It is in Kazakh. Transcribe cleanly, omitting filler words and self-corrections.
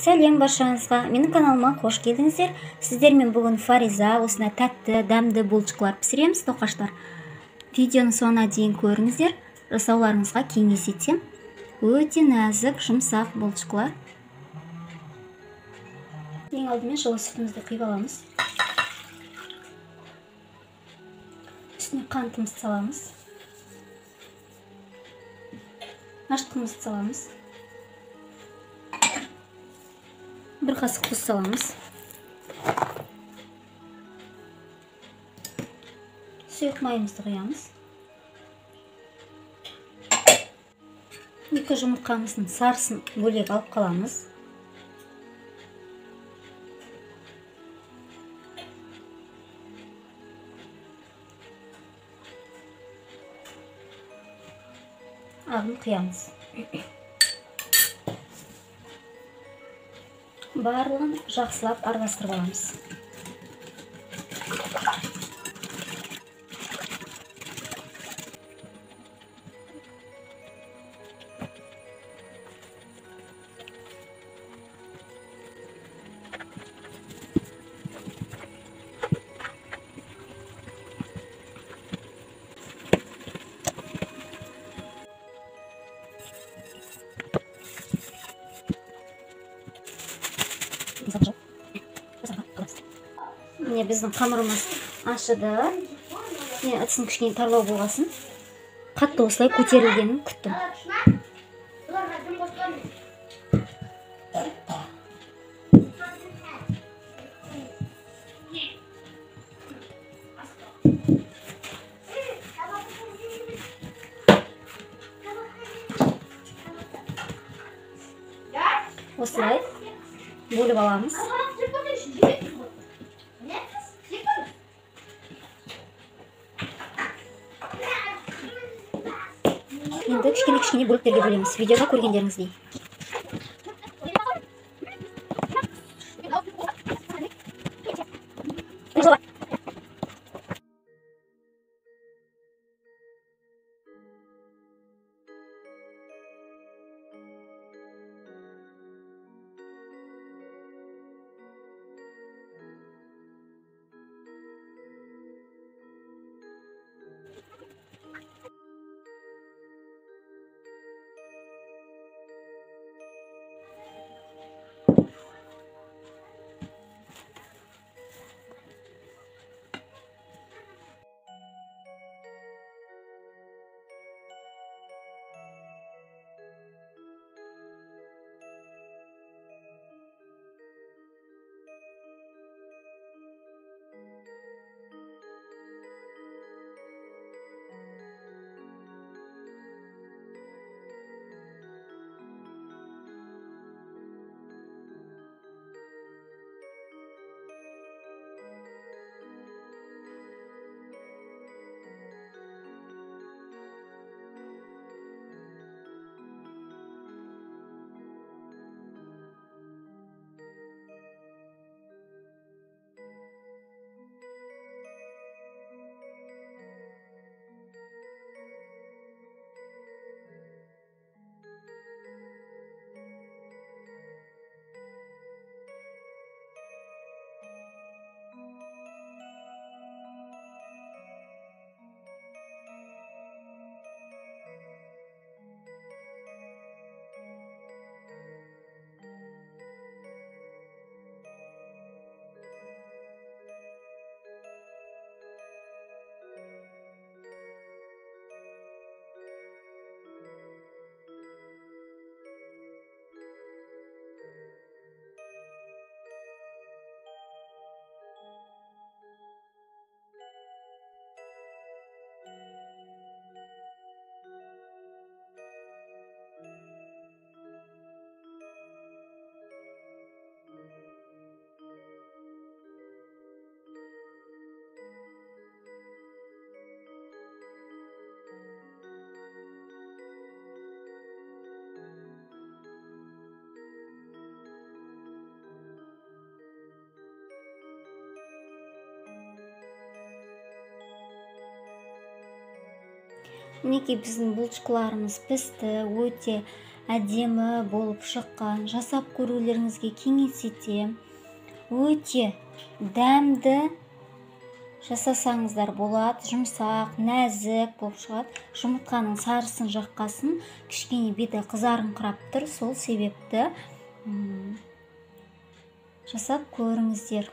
Сәлем баршаңызға, менің каналыма қош келдіңіздер. Сіздермен бүгін Фариза осындай тәтті, дәмді булочкалар пісіреміз, тоқаштар. Видеоны соңына дейін көріңіздер. Жасауларыңызға кеңес етсем. Өте нәзік, жұмсақ булочкалар. Ең алдымен жылы сүтімізді құйып аламыз. Үстіне қантымызды саламыз. Ашытқымызды саламыз. Bir қасық тұз саламыз. Сұйық майымызды құямыз. 2 жұмыртқамыздың сарысын бөлек алып қаламыз. Ағын құямыз. Барлығын жақсылап араластырып аламыз. Міне біздің қамырымыз ашыды. Әдісін кішкене тарлау болғасын. Қатты осылай көтерілгенін күттім. Осылай бөліп аламыз. Енді кішкене бөліктерге бөлеміз. Видеода көргендеріңіздей. Мінекей біздің булочкаларымыз пісті, өте әдемі болып шыққан. Жасап көрулеріңізге кеңес етем. Өте дәмді жасасаңыздар болады. Жұмсақ, нәзік болып шығады. Жұмыртқаның сарысын жаққасын, кішкене беті қызарыңқырап тұр. Сол себепті жасап көріңіздер.